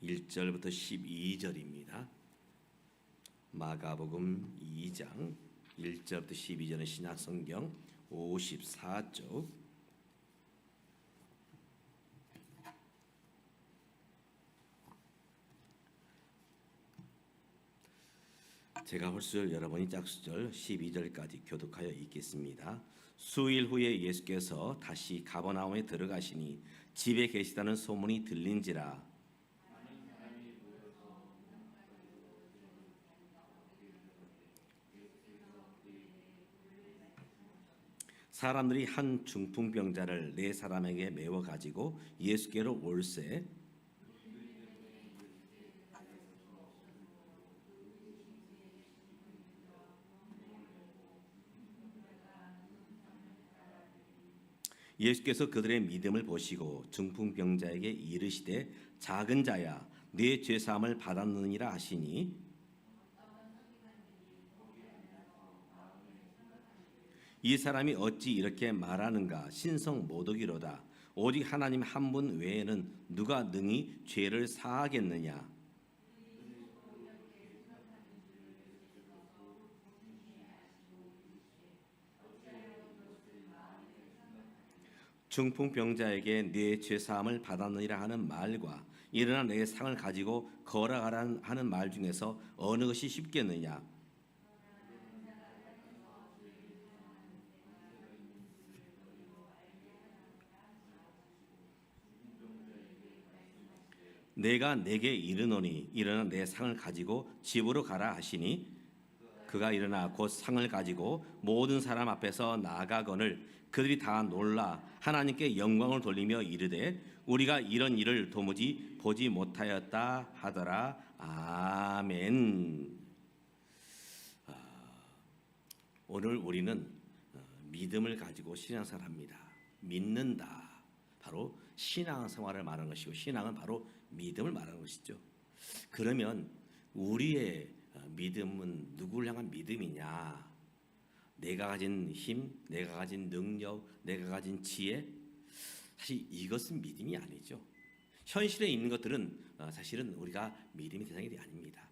1절부터 12절입니다. 마가복음 2장 1절부터 12절은 신약성경 54쪽. 제가 홀수절 여러분이 짝수절 12절까지 교독하여 읽겠습니다. 수일 후에 예수께서 다시 가버나움에 들어가시니 집에 계시다는 소문이 들린지라. 사람들이 한 중풍병자를 네 사람에게 메워 가지고 예수께로 올세 예수께서 그들의 믿음을 보시고 중풍병자에게 이르시되 작은 자야 네 죄사함을 받았느니라 하시니 이 사람이 어찌 이렇게 말하는가 신성모독이로다. 오직 하나님 한 분 외에는 누가 능히 죄를 사하겠느냐. 중풍병자에게 네 죄사함을 받았느니라 하는 말과 일어나 내 상을 가지고 걸어가라 하는 말 중에서 어느 것이 쉽겠느냐. 내가 내게 이르노니 일어나 내 상을 가지고 집으로 가라 하시니 그가 일어나 곧 상을 가지고 모든 사람 앞에서 나아가거늘 그들이 다 놀라 하나님께 영광을 돌리며 이르되 우리가 이런 일을 도무지 보지 못하였다 하더라. 아멘. 오늘 우리는 믿음을 가지고 신앙생활합니다. 믿는다. 바로 신앙생활을 말하는 것이고 신앙은 바로 믿음을 말하는 것이죠. 그러면 우리의 믿음은 누구를 향한 믿음이냐? 내가 가진 힘, 내가 가진 능력, 내가 가진 지혜, 사실 이것은 믿음이 아니죠. 현실에 있는 것들은 사실은 우리가 믿음의 대상이 아닙니다.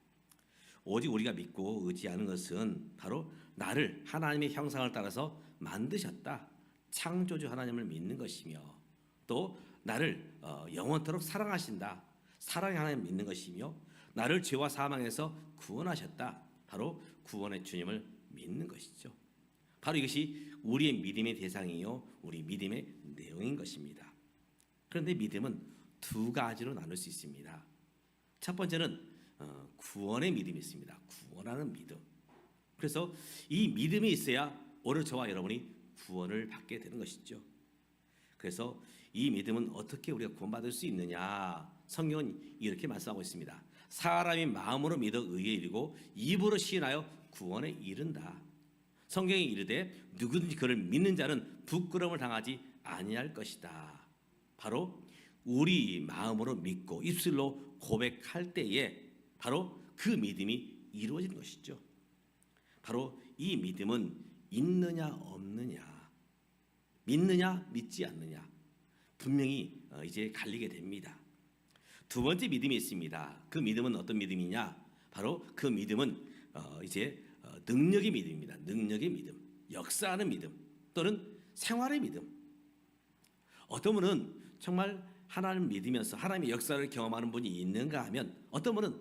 오직 우리가 믿고 의지하는 것은 바로 나를 하나님의 형상을 따라서 만드셨다. 창조주 하나님을 믿는 것이며 또 나를 영원토록 사랑하신다. 사랑의 하나님 믿는 것이며 나를 죄와 사망에서 구원하셨다. 바로 구원의 주님을 믿는 것이죠. 바로 이것이 우리의 믿음의 대상이요 우리 믿음의 내용인 것입니다. 그런데 믿음은 두 가지로 나눌 수 있습니다. 첫 번째는 구원의 믿음이 있습니다. 구원하는 믿음. 그래서 이 믿음이 있어야 오늘 저와 여러분이 구원을 받게 되는 것이죠. 그래서 이 믿음은 어떻게 우리가 구원받을 수 있느냐? 성경은 이렇게 말씀하고 있습니다. 사람이 마음으로 믿어 의에 이르고 입으로 시인하여 구원에 이른다. 성경이 이르되 누구든지 그를 믿는 자는 부끄러움을 당하지 아니할 것이다. 바로 우리 마음으로 믿고 입술로 고백할 때에 바로 그 믿음이 이루어지는 것이죠. 바로 이 믿음은 있느냐 없느냐, 믿느냐 믿지 않느냐 분명히 이제 갈리게 됩니다. 두 번째 믿음이 있습니다. 그 믿음은 어떤 믿음이냐? 바로 그 믿음은 이제 능력의 믿음입니다. 능력의 믿음, 역사하는 믿음 또는 생활의 믿음. 어떤 분은 정말 하나님을 믿으면서 하나님의 역사를 경험하는 분이 있는가 하면 어떤 분은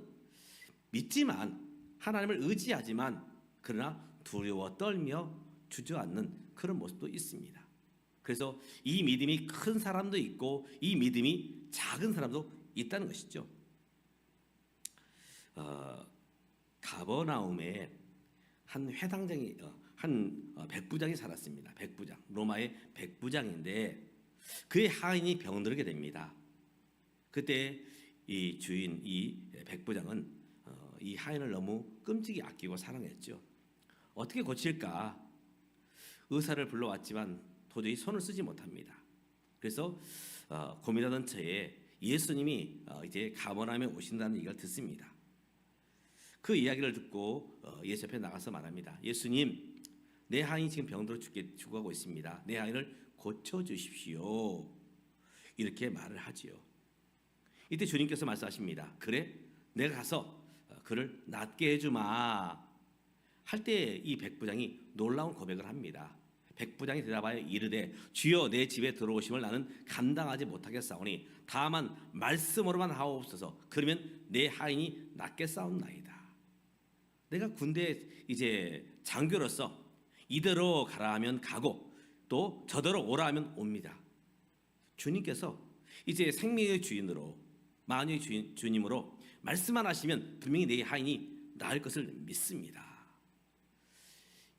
믿지만 하나님을 의지하지만 그러나 두려워 떨며 주저앉는 그런 모습도 있습니다. 그래서 이 믿음이 큰 사람도 있고 이 믿음이 작은 사람도 있다는 것이죠. 가버나움에 한 회당장이 한 백부장이 살았습니다. 백부장, 로마의 백부장인데 그의 하인이 병들게 됩니다. 그때 이 주인 이 백부장은 이 하인을 너무 끔찍이 아끼고 사랑했죠. 어떻게 고칠까? 의사를 불러왔지만 도저히 손을 쓰지 못합니다. 그래서 고민하던 처에 예수님이 이제 가버나움에 오신다는 얘기를 듣습니다. 그 이야기를 듣고 예수 앞에 나가서 말합니다. 예수님, 내 하인이 지금 병들어 죽어가고 있습니다. 내 하인을 고쳐주십시오. 이렇게 말을 하지요. 이때 주님께서 말씀하십니다. 그래, 내가 가서 그를 낫게 해주마. 할 때 이 백부장이 놀라운 고백을 합니다. 백부장이 대답하여 이르되 주여 내 집에 들어오심을 나는 감당하지 못하겠사오니 다만 말씀으로만 하옵소서. 그러면 내 하인이 낫겠사옵나이다. 내가 군대 이제 장교로서 이대로 가라 하면 가고 또 저대로 오라 하면 옵니다. 주님께서 이제 생명의 주인으로 만유의 주님으로 말씀만 하시면 분명히 내 하인이 나을 것을 믿습니다.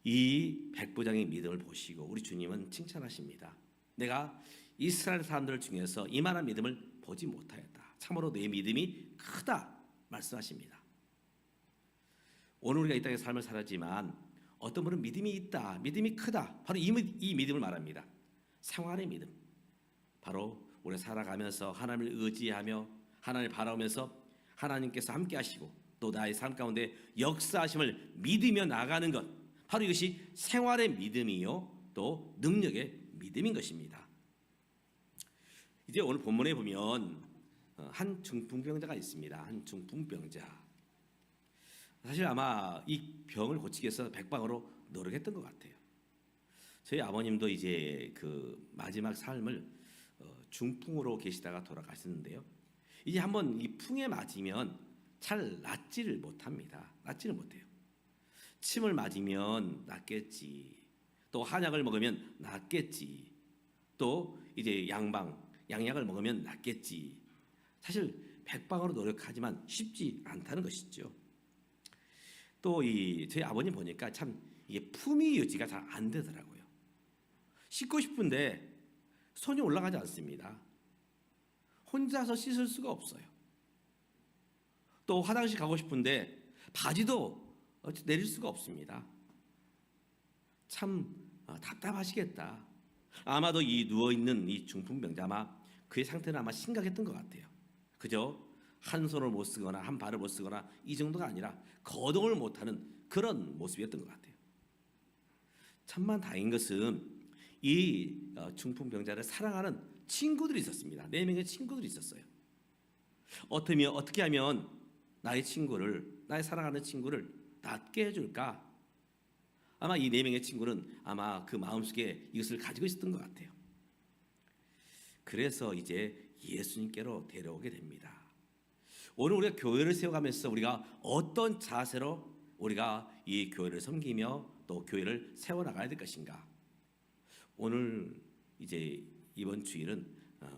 이 백부장의 믿음을 보시고 우리 주님은 칭찬하십니다. 내가 이스라엘 사람들 중에서 이만한 믿음을 보지 못하였다. 참으로 내 믿음이 크다 말씀하십니다. 오늘 우리가 이 땅의 삶을 살았지만 어떤 분은 믿음이 있다, 믿음이 크다. 바로 이 믿음을 말합니다. 생활의 믿음. 바로 우리가 살아가면서 하나님을 의지하며 하나님을 바라보면서 하나님께서 함께 하시고 또 나의 삶 가운데 역사하심을 믿으며 나가는 것, 바로 이것이 생활의 믿음이요 또 능력의 믿음인 것입니다. 이제 오늘 본문에 보면 한 중풍병자가 있습니다. 한 중풍병자. 사실 아마 이 병을 고치기 위해서 백방으로 노력했던 것 같아요. 저희 아버님도 이제 그 마지막 삶을 중풍으로 계시다가 돌아가셨는데요. 이제 한번 이 풍에 맞으면 잘 낫지를 못합니다. 낫지를 못해요. 침을 맞으면 낫겠지. 또 한약을 먹으면 낫겠지. 또 이제 양약을 먹으면 낫겠지. 사실 백방으로 노력하지만 쉽지 않다는 것이죠. 또 저희 아버님 보니까 참 이게 품위 유지가 잘 안 되더라고요. 씻고 싶은데 손이 올라가지 않습니다. 혼자서 씻을 수가 없어요. 또 화장실 가고 싶은데 바지도 내릴 수가 없습니다. 참 답답하시겠다. 아마도 이 누워있는 이 중풍병자 아마 그의 상태는 아마 심각했던 것 같아요. 그저 한 손을 못 쓰거나 한 발을 못 쓰거나 이 정도가 아니라 거동을 못하는 그런 모습이었던 것 같아요. 천만 다행인 것은 이 중풍병자를 사랑하는 친구들이 있었습니다. 4명의 친구들이 있었어요. 어떻게 하면 나의 사랑하는 친구를 낫게 해줄까? 아마 이 4명의 친구는 아마 그 마음속에 이것을 가지고 있었던 것 같아요. 그래서 이제 예수님께로 데려오게 됩니다. 오늘 우리가 교회를 세워가면서 우리가 어떤 자세로 우리가 이 교회를 섬기며 또 교회를 세워나가야 될 것인가? 오늘 이제 이번 주일은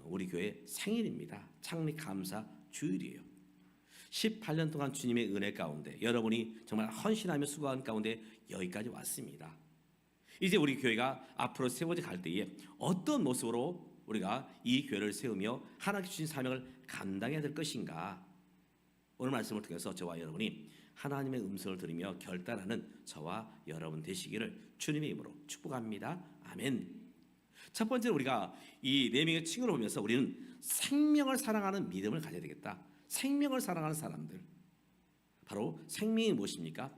우리 교회 생일입니다. 창립 감사 주일이에요. 18년 동안 주님의 은혜 가운데 여러분이 정말 헌신하며 수고한 가운데 여기까지 왔습니다. 이제 우리 교회가 앞으로 세워져 갈 때에 어떤 모습으로 우리가 이 교회를 세우며 하나님께 주신 사명을 감당해야 될 것인가? 오늘 말씀을 통해서 저와 여러분이 하나님의 음성을 들으며 결단하는 저와 여러분 되시기를 주님의 이름으로 축복합니다. 아멘. 첫 번째로 우리가 이 4명의 친구를 보면서 우리는 생명을 사랑하는 믿음을 가져야 되겠다. 생명을 사랑하는 사람들. 바로 생명이 무엇입니까?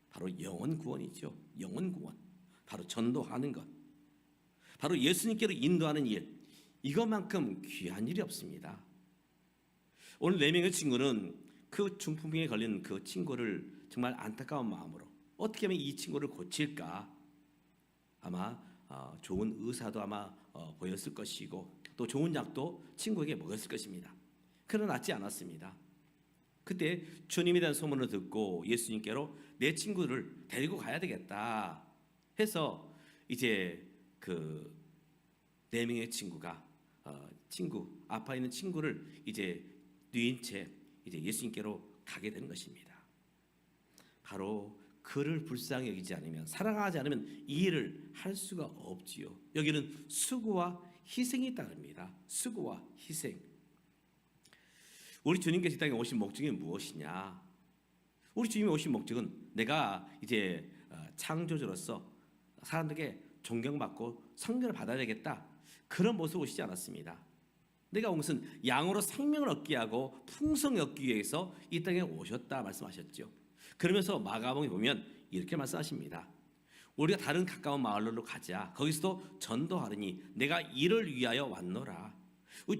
바로 영혼 구원이죠. 영혼 구원. 바로 전도하는 것. 바로 예수님께로 인도하는 일. 이것만큼 귀한 일이 없습니다. 오늘 4명의 친구는 그 중풍병에 걸린 그 친구를 정말 안타까운 마음으로 어떻게 하면 이 친구를 고칠까? 아마 좋은 의사도 아마 보였을 것이고 또 좋은 약도 친구에게 먹였을 것입니다. 그러나 낫지 않았습니다. 그때 주님에 대한 소문을 듣고 예수님께로 내 친구를 데리고 가야 되겠다 해서 이제 그 4명의 친구 아파 있는 친구를 이제 뉘인 채 이제 예수님께로 가게 되는 것입니다. 바로 그를 불쌍히 여기지 않으면 사랑하지 않으면 이 일을 할 수가 없지요. 여기는 수고와 희생이 따릅니다. 수고와 희생. 우리 주님께서 이 땅에 오신 목적이 무엇이냐? 우리 주님이 오신 목적은 내가 이제 창조주로서 사람들에게 존경받고 성결을 받아야 되겠다. 그런 모습을 오시지 않았습니다. 내가 온 것은 양으로 생명을 얻게 하고 풍성히 얻기 위해서 이 땅에 오셨다 말씀하셨죠. 그러면서 마가복음에 보면 이렇게 말씀하십니다. 우리가 다른 가까운 마을로 가자. 거기서도 전도하리니 내가 이를 위하여 왔노라.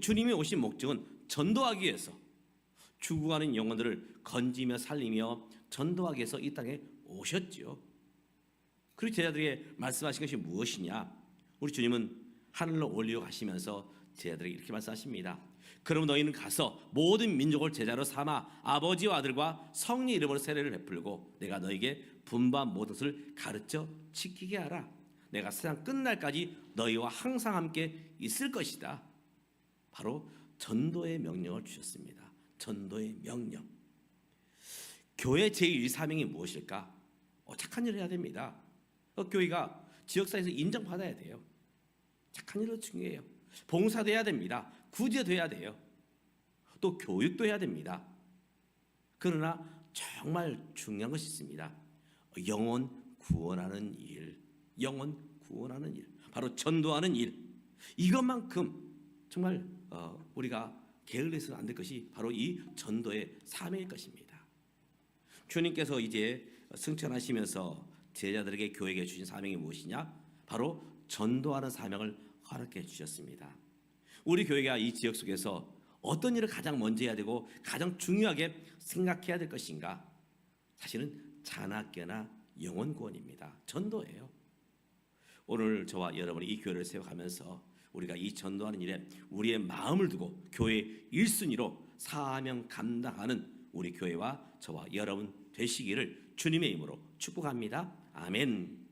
주님이 오신 목적은 전도하기 위해서, 죽어가는 영혼들을 건지며 살리며 전도하기 위해서 이 땅에 오셨지요. 그리고 제자들에게 말씀하신 것이 무엇이냐? 우리 주님은 하늘로 올려 가시면서 제자들에게 이렇게 말씀하십니다. 그럼 너희는 가서 모든 민족을 제자로 삼아 아버지와 아들과 성령 이름으로 세례를 베풀고 내가 너에게 분부한 모든 것을 가르쳐 지키게 하라. 내가 세상 끝날까지 너희와 항상 함께 있을 것이다. 바로 전도의 명령을 주셨습니다. 전도의 명령. 교회 제1사명이 무엇일까? 착한 일을 해야 됩니다. 교회가 지역사회에서 인정받아야 돼요. 착한 일도 중요해요. 봉사도 해야 됩니다. 구제도 해야 돼요. 또 교육도 해야 됩니다. 그러나 정말 중요한 것이 있습니다. 영혼 구원하는 일, 영혼 구원하는 일, 바로 전도하는 일. 이것만큼 정말 우리가 게을러서는 안 될 것이 바로 이 전도의 사명일 것입니다. 주님께서 이제 승천하시면서 제자들에게 교회에 주신 사명이 무엇이냐? 바로 전도하는 사명을 허락해 주셨습니다. 우리 교회가 이 지역 속에서 어떤 일을 가장 먼저 해야 되고 가장 중요하게 생각해야 될 것인가? 사실은 잔학계나 영혼 구원입니다. 전도예요. 오늘 저와 여러분이 이 교회를 세워가면서 우리가 이 전도하는 일에 우리의 마음을 두고 교회 1순위로 사명 감당하는 우리 교회와 저와 여러분 되시기를 주님의 이름으로 축복합니다. 아멘.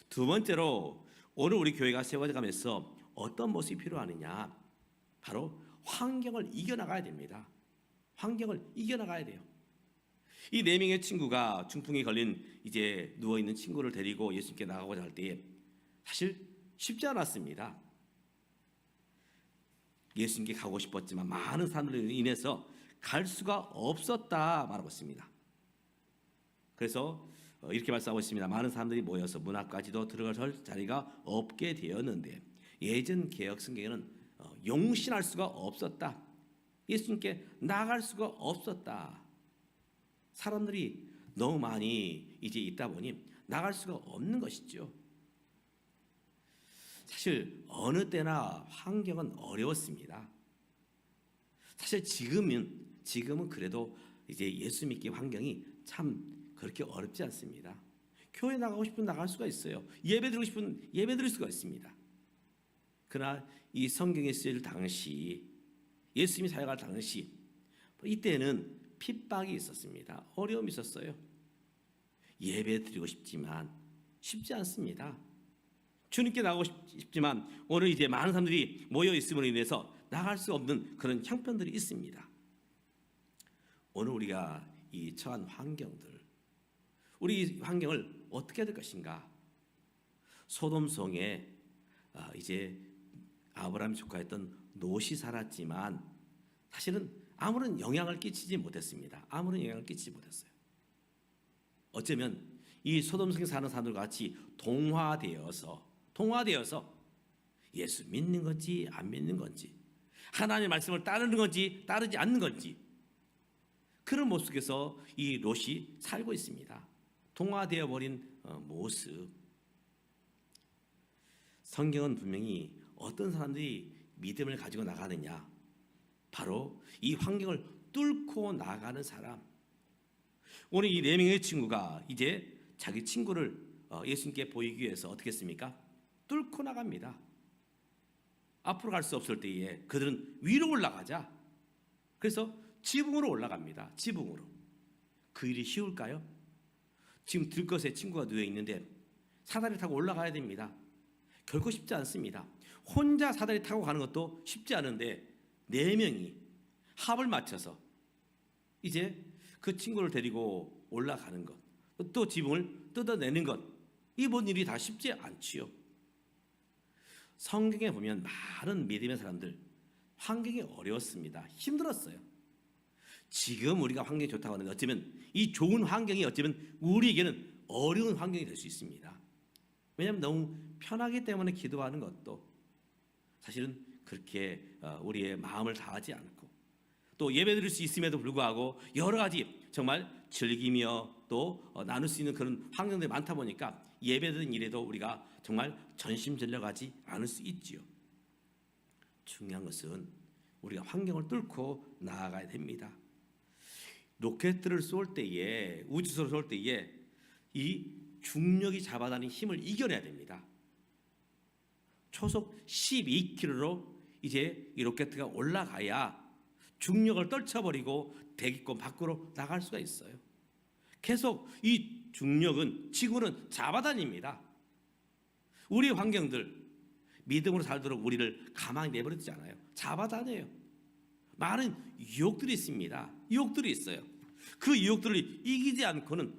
두 번째로 오늘 우리 교회가 세워져 가면서 어떤 모습이 필요하느냐? 바로 환경을 이겨나가야 됩니다. 환경을 이겨나가야 돼요. 이 4명의 친구가 중풍에 걸린 이제 누워있는 친구를 데리고 예수님께 나가고자 할 때에 사실 쉽지 않았습니다. 예수님께 가고 싶었지만 많은 사람들로 인해서 갈 수가 없었다 말하고 있습니다. 그래서 이렇게 말씀하고 있습니다. 많은 사람들이 모여서 문 앞까지도 들어갈 자리가 없게 되었는데 예전 개역 성경에는 용신할 수가 없었다. 예수님께 나갈 수가 없었다. 사람들이 너무 많이 이제 있다 보니 나갈 수가 없는 것이죠. 사실 어느 때나 환경은 어려웠습니다. 사실 지금은 그래도 이제 예수 믿기 환경이 참 그렇게 어렵지 않습니다. 교회 나가고 싶으면 나갈 수가 있어요. 예배 드리고 싶으면 예배 드릴 수가 있습니다. 그러나 이 성경에 쓰일 당시, 예수님이 사역할 당시, 이때는 핍박이 있었습니다. 어려움이 있었어요. 예배 드리고 싶지만 쉽지 않습니다. 주님께 나가고 싶지만 오늘 이제 많은 사람들이 모여 있음으로 인해서 나갈 수 없는 그런 형편들이 있습니다. 오늘 우리가 이 처한 환경들, 우리 이 환경을 어떻게 해야 될 것인가? 소돔성에 이제 아브라함이 조카였던 롯이 살았지만 사실은 아무런 영향을 끼치지 못했습니다. 아무런 영향을 끼치지 못했어요. 어쩌면 이 소돔성에 사는 사람들과 같이 동화되어서 예수 믿는 건지 안 믿는 건지, 하나님의 말씀을 따르는 건지 따르지 않는 건지, 그런 모습 속에서 이 롯이 살고 있습니다. 동화되어 버린 모습. 성경은 분명히 어떤 사람들이 믿음을 가지고 나가느냐, 바로 이 환경을 뚫고 나가는 사람. 오늘 이 4명의 친구가 이제 자기 친구를 예수님께 보이기 위해서 어떻게 했습니까? 뚫고 나갑니다. 앞으로 갈 수 없을 때에 그들은 위로 올라가자. 그래서 지붕으로 올라갑니다. 지붕으로. 그 일이 쉬울까요? 지금 들것에 친구가 누워 있는데 사다리 타고 올라가야 됩니다. 결코 쉽지 않습니다. 혼자 사다리 타고 가는 것도 쉽지 않은데 4명이 합을 맞춰서 이제 그 친구를 데리고 올라가는 것, 또 지붕을 뜯어내는 것, 이 모든 일이 다 쉽지 않지요. 성경에 보면 많은 믿음의 사람들 환경이 어려웠습니다. 힘들었어요. 지금 우리가 환경이 좋다고 하는데 어쩌면 이 좋은 환경이 어쩌면 우리에게는 어려운 환경이 될 수 있습니다. 왜냐하면 너무 편하기 때문에 기도하는 것도 사실은 그렇게 우리의 마음을 다하지 않고, 또 예배드릴 수 있음에도 불구하고 여러 가지 정말 즐기며 또 나눌 수 있는 그런 환경들이 많다 보니까 예배드리는 일에도 우리가 정말 전심전력하지 않을 수 있지요. 중요한 것은 우리가 환경을 뚫고 나아가야 됩니다. 로켓들을 쏠 때에, 우주선을 쏠 때에 이 중력이 잡아다니는 힘을 이겨내야 됩니다. 초속 12km로 이제 이 로켓가 올라가야 중력을 떨쳐버리고 대기권 밖으로 나갈 수가 있어요. 계속 이 중력은, 지구는 잡아다닙니다. 우리 환경들, 믿음으로 살도록 우리를 가만히 내버려두지 않아요. 잡아다녀요. 많은 유혹들이 있습니다. 유혹들이 있어요. 그 유혹들을 이기지 않고는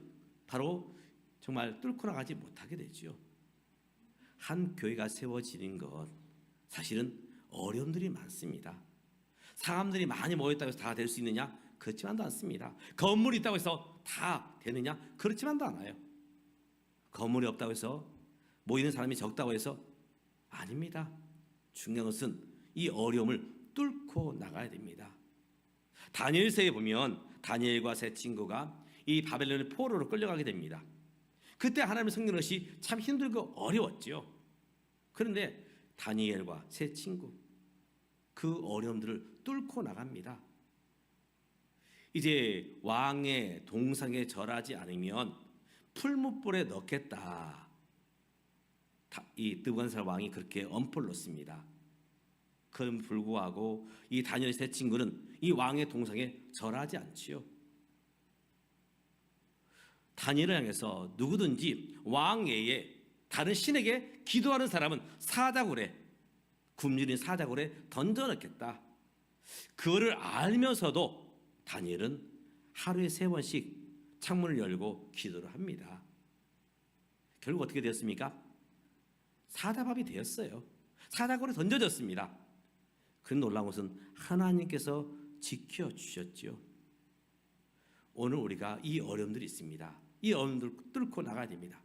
바로 정말 뚫고 나가지 못하게 되죠. 한 교회가 세워지는 것, 사실은 어려움들이 많습니다. 사람들이 많이 모였다고 해서 다 될 수 있느냐? 그렇지만도 않습니다. 건물이 있다고 해서 다 되느냐? 그렇지만도 않아요. 건물이 없다고 해서, 모이는 사람이 적다고 해서 아닙니다. 중요한 것은 이 어려움을 뚫고 나가야 됩니다. 다니엘서에 보면 다니엘과 세 친구가 이 바벨론의 포로로 끌려가게 됩니다. 그때 하나님의 섬기는 것이 참 힘들고 어려웠죠. 그런데 다니엘과 세 친구, 그 어려움들을 뚫고 나갑니다. 이제 왕의 동상에 절하지 않으면 풀무불에 넣겠다. 이 느부갓네살 왕이 그렇게 엄포를 놓습니다. 그럼에도 불구하고 이 다니엘의 세 친구는 이 왕의 동상에 절하지 않지요. 다니엘을 향해서 누구든지 왕 외에 다른 신에게 기도하는 사람은 사자굴에, 굶주린 사자굴에 던져넣겠다. 그거를 알면서도 다니엘은 하루에 3번씩 창문을 열고 기도를 합니다. 결국 어떻게 되었습니까? 사자밥이 되었어요. 사자굴에 던져졌습니다. 그 놀라운 것은 하나님께서 지켜주셨죠. 오늘 우리가 이 어려움들이 있습니다. 이 어려움들을 뚫고 나가야 됩니다.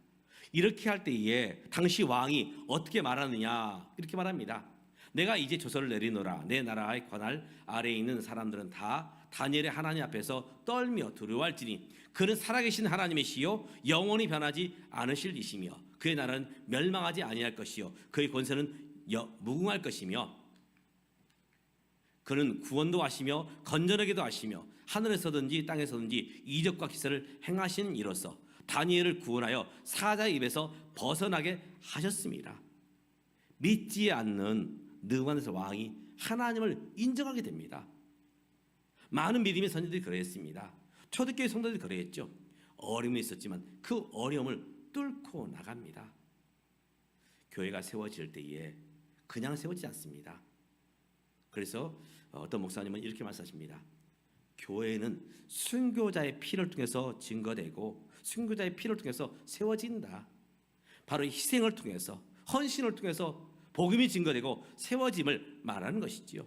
이렇게 할 때에 당시 왕이 어떻게 말하느냐, 이렇게 말합니다. 내가 이제 조서를 내리노라. 내 나라의 관할 아래에 있는 사람들은 다 다니엘의 하나님 앞에서 떨며 두려워할지니 그는 살아계신 하나님이시요 영원히 변하지 않으실 이시며 그의 나라는 멸망하지 아니할 것이요 그의 권세는 무궁할 것이며 그는 구원도 하시며 건전하게도 하시며 하늘에서든지 땅에서든지 이적과 기사를 행하시는 이로써 다니엘을 구원하여 사자의 입에서 벗어나게 하셨습니다. 믿지 않는 느부갓네살 왕이 하나님을 인정하게 됩니다. 많은 믿음의 선지들이 그랬습니다. 초대교회 성도들이 그랬죠. 어려움이 있었지만 그 어려움을 뚫고 나갑니다. 교회가 세워질 때에 그냥 세워지지 않습니다. 그래서 어떤 목사님은 이렇게 말씀하십니다. 교회는 순교자의 피를 통해서 증거되고 순교자의 피를 통해서 세워진다. 바로 희생을 통해서, 헌신을 통해서 복음이 증거되고 세워짐을 말하는 것이지요.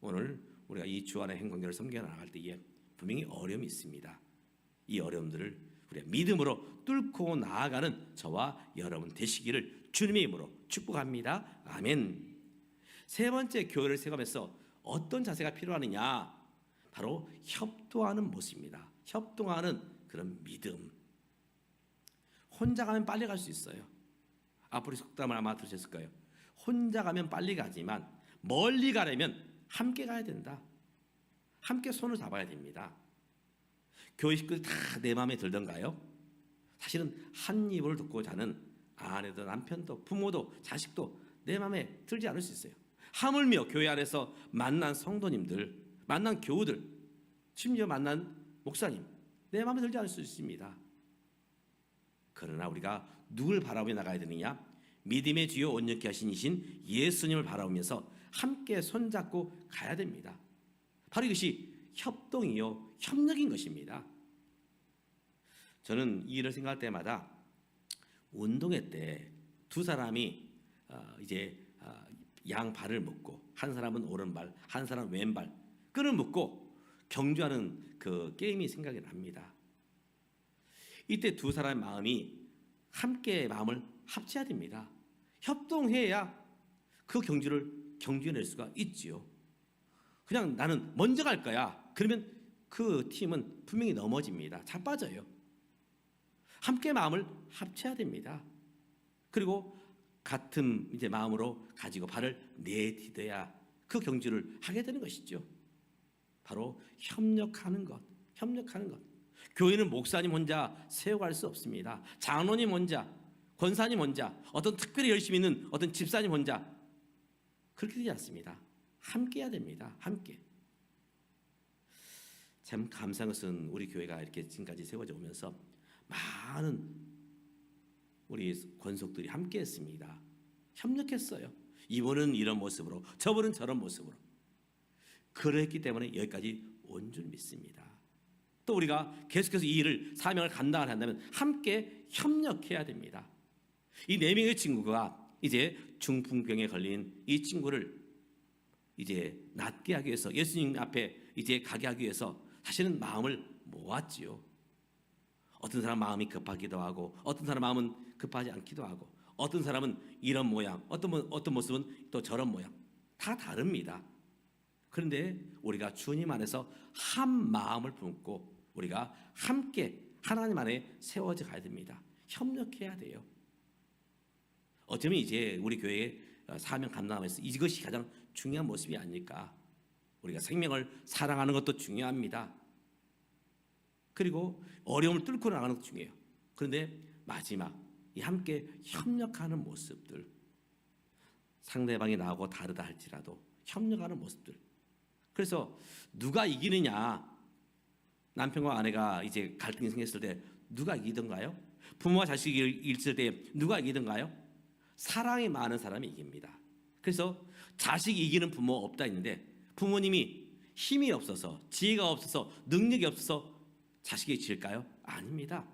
오늘 우리가 이 주안의 행관계를 섬겨 나갈 때에 분명히 어려움이 있습니다. 이 어려움들을 우리가 믿음으로 뚫고 나아가는 저와 여러분 되시기를 주님의 이름으로 축복합니다. 아멘. 세 번째, 교회를 세워가면서 어떤 자세가 필요하느냐? 바로 협동하는 모습입니다. 협동하는 그런 믿음. 혼자 가면 빨리 갈 수 있어요. 앞으로 속담을 아마 들으셨을 거예요. 혼자 가면 빨리 가지만 멀리 가려면 함께 가야 된다. 함께 손을 잡아야 됩니다. 교회 식구들 다 내 마음에 들던가요? 사실은 한 이불을 덮고 자는 아내도 남편도 부모도 자식도 내 마음에 들지 않을 수 있어요. 하물며 교회 안에서 만난 성도님들, 만난 교우들, 심지어 만난 목사님, 내 마음에 들지 않을 수 있습니다. 그러나 우리가 누굴 바라보며 나가야 되느냐? 믿음의 주요 온전케 하신 이신 예수님을 바라보면서 함께 손잡고 가야 됩니다. 바로 이것이 협동이요 협력인 것입니다. 저는 이 일을 생각할 때마다 운동회 때 두 사람이 이제 양발을 묶고 한 사람은 오른발, 한 사람은 왼발 끈을 묶고 경주하는 그 게임이 생각이 납니다. 이때 두 사람의 마음이 함께 마음을 합쳐야 됩니다. 협동해야 그 경주를 경주해낼 수가 있지요. 그냥 나는 먼저 갈 거야. 그러면 그 팀은 분명히 넘어집니다. 자빠져요. 함께 마음을 합쳐야 됩니다. 그리고 같은 이제 마음으로 가지고 발을 내디뎌야 그 경주를 하게 되는 것이죠. 바로 협력하는 것, 협력하는 것. 교회는 목사님 혼자 세워갈 수 없습니다. 장로님 혼자, 권사님 혼자, 어떤 특별히 열심히 있는 어떤 집사님 혼자 그렇게 되지 않습니다. 함께 해야 됩니다. 함께. 참 감사한 것은 우리 교회가 이렇게 지금까지 세워져 오면서 많은 우리 권속들이 함께 했습니다. 협력했어요. 이분은 이런 모습으로, 저분은 저런 모습으로. 그랬기 때문에 여기까지 온 줄 믿습니다. 또 우리가 계속해서 이 일을, 사명을 감당을 한다면 함께 협력해야 됩니다. 이 4명의 친구가 이제 중풍병에 걸린 이 친구를 이제 낫게 하기 위해서, 예수님 앞에 이제 가게 하기 위해서 사실은 마음을 모았지요. 어떤 사람 마음이 급하기도 하고, 어떤 사람 마음은 급하지 않기도 하고, 어떤 사람은 이런 모양, 어떤 모습은 또 저런 모양, 다 다릅니다. 그런데 우리가 주님 안에서 한 마음을 품고 우리가 함께 하나님 안에 세워져 가야 됩니다. 협력해야 돼요. 어쩌면 이제 우리 교회의 사명 감당하면서 이것이 가장 중요한 모습이 아닐까. 우리가 생명을 사랑하는 것도 중요합니다. 그리고 어려움을 뚫고 나가는 것도 중요해요. 그런데 마지막 이 함께 협력하는 모습들, 상대방이 나하고 다르다 할지라도 협력하는 모습들. 그래서 누가 이기느냐, 남편과 아내가 이제 갈등이 생겼을 때 누가 이기던가요? 부모와 자식이 있을 때 누가 이기던가요? 사랑이 많은 사람이 이깁니다. 그래서 자식이 이기는 부모 없다 했는데, 부모님이 힘이 없어서, 지혜가 없어서, 능력이 없어서 자식이 질까요? 아닙니다.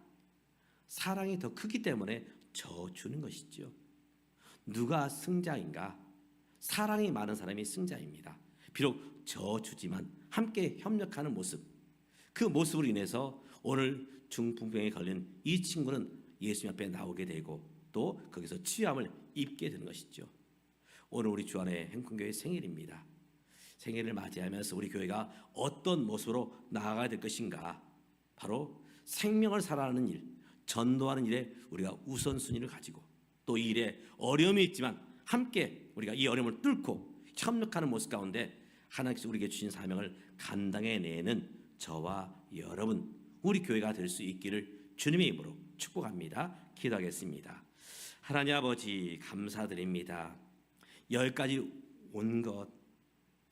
사랑이 더 크기 때문에 져주는 것이죠. 누가 승자인가? 사랑이 많은 사람이 승자입니다. 비록 져주지만 함께 협력하는 모습, 그 모습으로 인해서 오늘 중풍병에 걸린 이 친구는 예수님 앞에 나오게 되고 또 거기서 치유함을 입게 되는 것이죠. 오늘 우리 주안의 행군교회 생일입니다. 생일을 맞이하면서 우리 교회가 어떤 모습으로 나아가야 될 것인가, 바로 생명을 살아가는 일, 전도하는 일에 우리가 우선순위를 가지고 또 이 일에 어려움이 있지만 함께 우리가 이 어려움을 뚫고 협력하는 모습 가운데 하나님께서 우리에게 주신 사명을 감당해내는 저와 여러분, 우리 교회가 될 수 있기를 주님의 이름으로 축복합니다. 기도하겠습니다. 하나님 아버지, 감사드립니다. 여기까지 온 것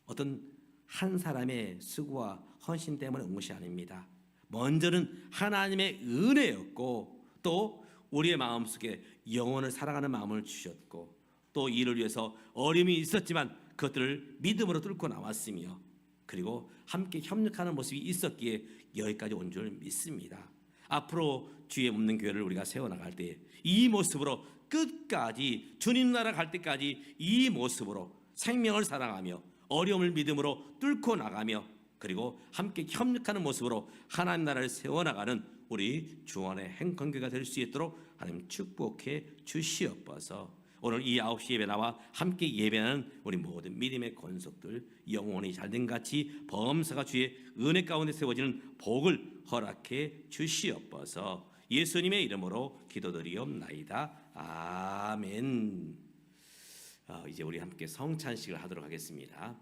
어떤 한 사람의 수고와 헌신 때문에 온 것이 아닙니다. 먼저는 하나님의 은혜였고, 또 우리의 마음속에 영혼을 사랑하는 마음을 주셨고, 또 이를 위해서 어려움이 있었지만 그것들을 믿음으로 뚫고 나왔으며, 그리고 함께 협력하는 모습이 있었기에 여기까지 온 줄 믿습니다. 앞으로 주의 없는 교회를 우리가 세워나갈 때 이 모습으로 끝까지, 주님 나라 갈 때까지 이 모습으로 생명을 사랑하며 어려움을 믿음으로 뚫고 나가며, 그리고 함께 협력하는 모습으로 하나님 나라를 세워나가는 우리 주원의 행건교가 될 수 있도록 하나님 축복해 주시옵소서. 오늘 이 9시 예배 나와 함께 예배하는 우리 모든 믿음의 권속들 영원히 잘된 같이 범사가 주의 은혜 가운데 세워지는 복을 허락해 주시옵소서. 예수님의 이름으로 기도드리옵나이다. 아멘. 이제 우리 함께 성찬식을 하도록 하겠습니다.